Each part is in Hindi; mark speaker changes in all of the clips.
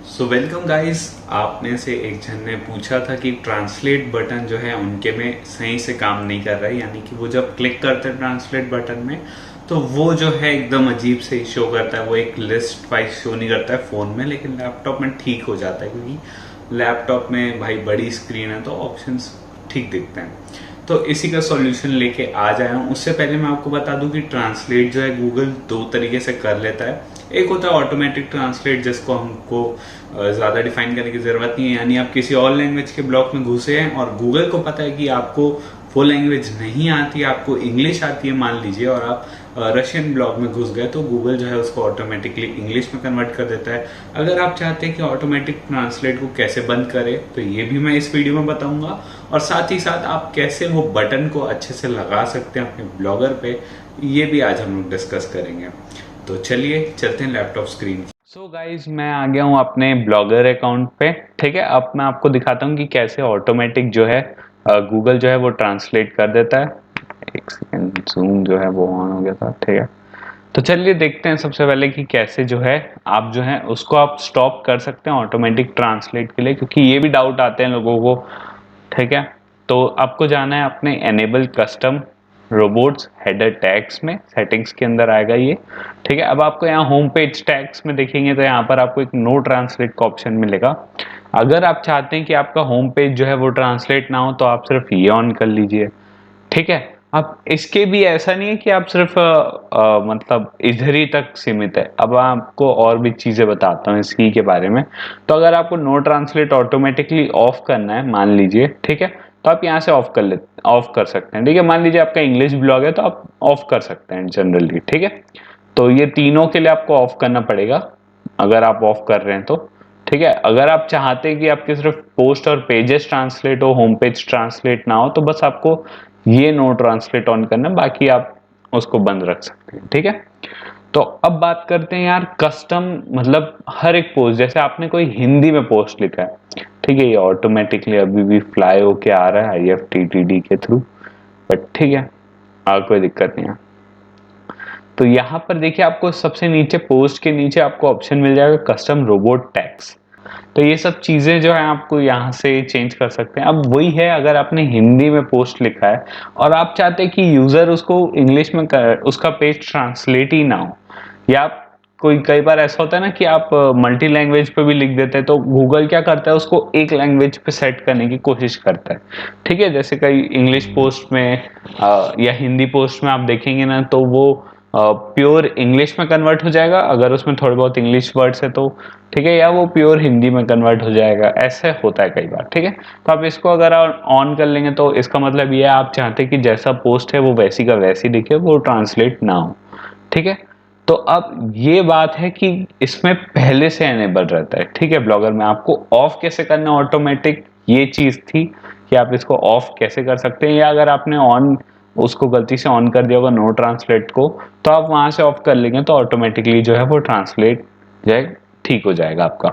Speaker 1: So welcome guys. आप में से एक जन ने पूछा था कि ट्रांसलेट बटन जो है उनके में सही से काम नहीं कर रहा है, यानी कि वो जब क्लिक करते हैं ट्रांसलेट बटन में तो वो जो है एकदम अजीब से शो करता है। वो एक लिस्ट वाइज शो नहीं करता है फ़ोन में, लेकिन लैपटॉप में ठीक हो जाता है क्योंकि लैपटॉप में भाई बड़ी स्क्रीन है तो ऑप्शंस ठीक दिखते हैं। तो इसी का सॉल्यूशन लेके आ जाया हूँ। उससे पहले मैं आपको बता दूं कि ट्रांसलेट जो है गूगल दो तरीके से कर लेता है। एक होता है ऑटोमेटिक ट्रांसलेट, जिसको हमको ज़्यादा डिफाइन करने की ज़रूरत नहीं है, यानी आप किसी और लैंग्वेज के ब्लॉक में घुसे हैं और गूगल को पता है कि आपको वो लैंग्वेज नहीं आती, आपको इंग्लिश आती है मान लीजिए, और आप रशियन ब्लॉग में घुस गए तो गूगल जो है उसको ऑटोमेटिकली इंग्लिश में कन्वर्ट कर देता है। अगर आप चाहते हैं कि ऑटोमेटिक ट्रांसलेट को कैसे बंद करें तो ये भी मैं इस वीडियो में बताऊंगा, और साथ ही साथ आप कैसे वो बटन को अच्छे से लगा सकते हैं अपने ब्लॉगर पे, ये भी आज हम लोग डिस्कस करेंगे। तो चलिए चलते हैं लैपटॉप स्क्रीन। सो गाइज मैं आ गया हूँ अपने ब्लॉगर अकाउंट पे। ठीक है, अब मैं आपको दिखाता हूँ कि कैसे ऑटोमेटिक जो है गूगल जो है वो ट्रांसलेट कर देता है। एक सेकंड, जूम जो है वो ऑन हो गया था। ठीक है, तो चलिए देखते हैं सबसे पहले कि कैसे जो है आप जो है उसको आप स्टॉप कर सकते हैं ऑटोमेटिक ट्रांसलेट के लिए, क्योंकि ये भी डाउट आते हैं लोगों को। ठीक है, तो आपको जाना है अपने enable custom robots header tags में, सेटिंग्स के अंदर आएगा ये। ठीक है, अब आपको यहाँ होम पेज टैग्स में देखेंगे तो यहाँ पर आपको एक नो ट्रांसलेट का ऑप्शन मिलेगा। अगर आप चाहते हैं कि आपका होम पेज जो है वो ट्रांसलेट ना हो तो आप सिर्फ ये ऑन कर लीजिए। ठीक है, अब इसके भी ऐसा नहीं है कि आप सिर्फ मतलब इधर ही तक सीमित है। अब आपको और भी चीजें बताता हूँ इसी के बारे में। तो अगर आपको नो ट्रांसलेट ऑटोमेटिकली ऑफ करना है मान लीजिए, ठीक है, तो आप यहाँ से ऑफ कर सकते हैं। ठीक है, मान लीजिए आपका इंग्लिश ब्लॉग है तो आप ऑफ कर सकते हैं जनरली। ठीक है, तो ये तीनों के लिए आपको ऑफ करना पड़ेगा अगर आप ऑफ कर रहे हैं तो। ठीक है, अगर आप चाहते हैं कि आपके सिर्फ पोस्ट और पेजेस ट्रांसलेट हो, होम पेज ट्रांसलेट ना हो, तो बस आपको ये नो ट्रांसलेट ऑन करना, बाकी आप उसको बंद रख सकते हैं। ठीक है, तो अब बात करते हैं यार कस्टम, मतलब हर एक पोस्ट, जैसे आपने कोई हिंदी में पोस्ट लिखा है, ठीक है, ये ऑटोमेटिकली अभी भी फ्लाई होके आ रहा है IFTTT के थ्रू, बट ठीक है, कोई दिक्कत नहीं है। तो यहाँ पर देखिए आपको सबसे नीचे पोस्ट के नीचे आपको ऑप्शन मिल जाएगा कस्टम रोबोट टैग्स। तो ये सब चीजें जो है आपको यहाँ से चेंज कर सकते हैं। अब वही है, अगर आपने हिंदी में पोस्ट लिखा है और आप चाहते हैं कि यूजर उसको इंग्लिश में उसका पेज ट्रांसलेट ही ना हो, या कोई कई बार ऐसा होता है ना कि आप मल्टी लैंग्वेज पे भी लिख देते हैं, तो गूगल क्या करता है उसको एक लैंग्वेज पे सेट करने की कोशिश करता है। ठीक है, जैसे कई इंग्लिश पोस्ट में या हिंदी पोस्ट में आप देखेंगे ना तो वो प्योर इंग्लिश में कन्वर्ट हो जाएगा अगर उसमें थोड़े बहुत इंग्लिश वर्ड्स है तो। ठीक है, या वो प्योर हिंदी में कन्वर्ट हो जाएगा, ऐसे होता है कई बार। ठीक है, तो आप इसको अगर ऑन कर लेंगे तो इसका मतलब ये है आप चाहते हैं कि जैसा पोस्ट है वो वैसी का वैसी दिखे, वो ट्रांसलेट ना हो। ठीक है, तो अब ये बात है कि इसमें पहले से एनेबल रहता है। ठीक है, ब्लॉगर में आपको ऑफ कैसे करना ऑटोमेटिक, ये चीज थी कि आप इसको ऑफ कैसे कर सकते हैं, या अगर आपने ऑन उसको गलती से ऑन कर दिया होगा नो ट्रांसलेट को, तो आप वहां से ऑफ कर लेंगे तो ऑटोमेटिकली जो है वो ट्रांसलेट जाए, ठीक हो जाएगा आपका।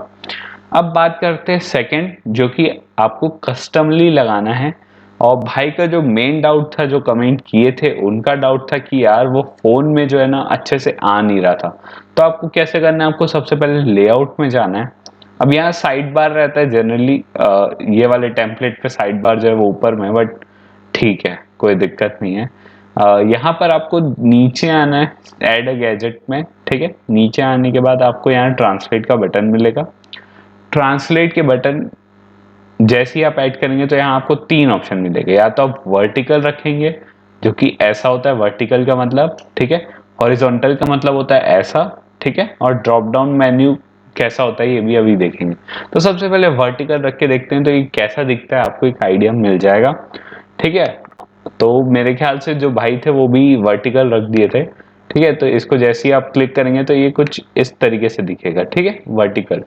Speaker 1: अब बात करते हैं सेकंड, जो कि आपको कस्टमली लगाना है। और भाई का जो मेन डाउट था, जो कमेंट किए थे, उनका डाउट था कि यार वो फोन में जो है ना अच्छे से आ नहीं रहा था। तो आपको कैसे करना है, आपको सबसे पहले लेआउट में जाना है। अब यहाँ साइड बार रहता है जनरली, ये वाले टेम्पलेट पे साइड बार जो है वो ऊपर में, बट ठीक है कोई दिक्कत नहीं है। यहाँ पर आपको नीचे आना है ऐड अ गैजेट में। ठीक है, नीचे आने के बाद आपको यहाँ ट्रांसलेट का बटन मिलेगा। ट्रांसलेट के बटन जैसे ही आप ऐड करेंगे तो यहाँ आपको तीन ऑप्शन मिलेंगे, या तो आप वर्टिकल रखेंगे जो कि ऐसा होता है वर्टिकल का मतलब, ठीक है, हॉरिजॉन्टल का मतलब होता है ऐसा, ठीक है, और ड्रॉप डाउन मेन्यू कैसा होता है ये भी अभी देखेंगे। तो सबसे पहले वर्टिकल रख के देखते हैं तो ये कैसा दिखता है, आपको एक आइडिया मिल जाएगा। ठीक है, तो मेरे ख्याल से जो भाई थे वो भी वर्टिकल रख दिए थे। ठीक है, तो इसको जैसे ही आप क्लिक करेंगे तो ये कुछ इस तरीके से दिखेगा। ठीक है, वर्टिकल।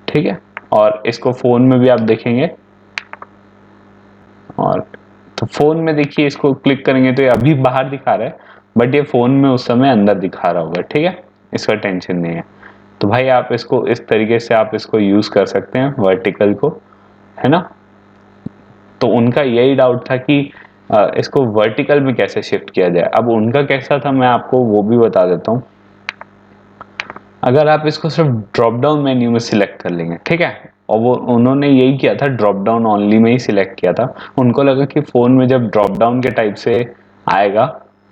Speaker 1: ठीक है, और इसको फोन में भी आप देखेंगे, और तो फोन में देखिए इसको क्लिक करेंगे तो ये अभी बाहर दिखा रहा है, बट ये फोन में उस समय अंदर दिखा रहा होगा। ठीक है, इसका टेंशन नहीं है। तो भाई आप इसको इस तरीके से आप इसको यूज कर सकते हैं वर्टिकल को, है ना। तो उनका यही डाउट था कि इसको वर्टिकल में कैसे शिफ्ट किया जाए। अब उनका कैसा था मैं आपको वो भी बता देता हूँ। अगर आप इसको सिर्फ ड्रॉप डाउन मेन्यू में सिलेक्ट कर लेंगे, ठीक है, और वो उन्होंने यही किया था, ड्रॉप डाउन ओनली में ही सिलेक्ट किया था। उनको लगा कि फोन में जब ड्रॉप डाउन के टाइप से आएगा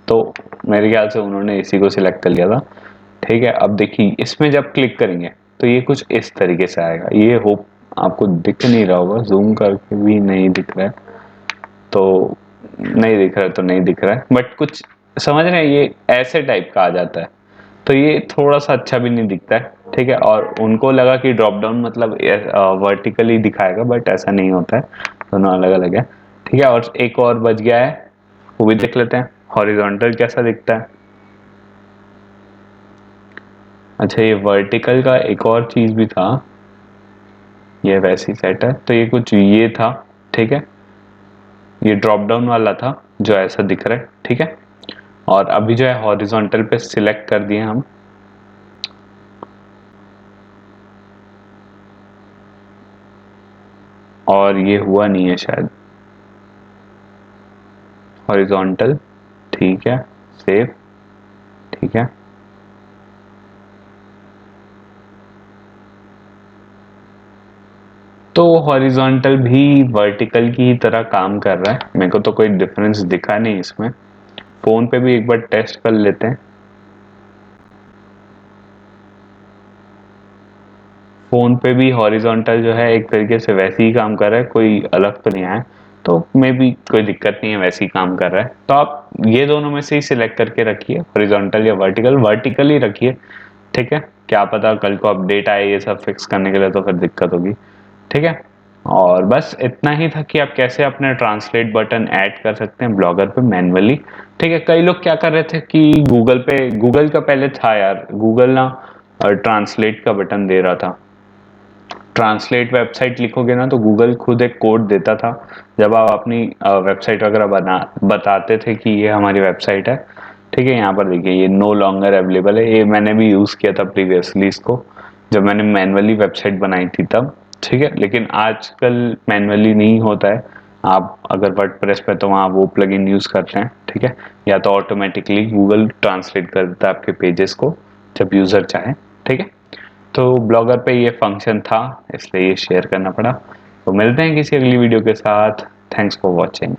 Speaker 1: तो मेरे ख्याल से उन्होंने इसी को सिलेक्ट कर लिया था, ठीक है। अब देखिए इसमें जब क्लिक करेंगे तो ये कुछ इस तरीके से आएगा। ये होप आपको दिख नहीं रहा होगा, जूम करके भी नहीं दिख रहा है, तो नहीं दिख रहा है तो नहीं दिख रहा है, बट कुछ समझ रहे हैं, ये ऐसे टाइप का आ जाता है। तो ये थोड़ा सा अच्छा भी नहीं दिखता है, ठीक है। और उनको लगा कि ड्रॉप डाउन मतलब वर्टिकली दिखाएगा, बट ऐसा नहीं होता है, दोनों अलग अलग है, ठीक है। और एक और बच गया है, वो भी देख लेते हैं, हॉरिजॉन्टल कैसा दिखता है। अच्छा, ये वर्टिकल का एक और चीज भी था, ये वैसी सेट है, तो ये कुछ ये था, ठीक है। ये ड्रॉप डाउन वाला था जो ऐसा दिख रहा है, ठीक है। और अभी जो है हॉरिजॉन्टल पे सिलेक्ट कर दिए हम, और ये हुआ नहीं है शायद, हॉरिजॉन्टल, ठीक है, सेव, ठीक है। तो हॉरिजॉन्टल भी वर्टिकल की ही तरह काम कर रहा है, मेरे को तो कोई डिफरेंस दिखा नहीं इसमें। फोन पे भी एक बार टेस्ट कर लेते हैं। फोन पे भी हॉरिजॉन्टल जो है एक तरीके से वैसे ही काम कर रहा है, कोई अलग तो नहीं आया, तो मे भी कोई दिक्कत नहीं है, वैसे ही काम कर रहा है। तो आप ये दोनों में से ही सिलेक्ट करके रखिए, हॉरिजॉन्टल या वर्टिकल, वर्टिकल ही रखिए, ठीक है। क्या पता कल को अपडेट आए ये सब फिक्स करने के लिए, तो फिर दिक्कत होगी, ठीक है। और बस इतना ही था कि आप कैसे अपने ट्रांसलेट बटन ऐड कर सकते हैं ब्लॉगर पे मैन्युअली, ठीक है। कई लोग क्या कर रहे थे कि गूगल का पहले था यार, गूगल ना ट्रांसलेट का बटन दे रहा था। ट्रांसलेट वेबसाइट लिखोगे ना तो गूगल खुद एक कोड देता था, जब आप अपनी वेबसाइट वगैरह बताते थे कि ये हमारी वेबसाइट है, ठीक है। यहाँ पर देखिए ये नो लॉन्गर अवेलेबल है, ये मैंने भी यूज़ किया था प्रीवियसली इसको, जब मैंने मैनुअली वेबसाइट बनाई थी तब, ठीक है। लेकिन आजकल मैनुअली नहीं होता है, आप अगर वर्डप्रेस पे तो वहाँ वो प्लगइन यूज़ करते हैं, ठीक है, या तो ऑटोमेटिकली गूगल ट्रांसलेट कर देता है आपके पेजेस को जब यूज़र चाहे, ठीक है। तो ब्लॉगर पे ये फंक्शन था, इसलिए ये शेयर करना पड़ा। तो मिलते हैं किसी अगली वीडियो के साथ। Thanks for watching.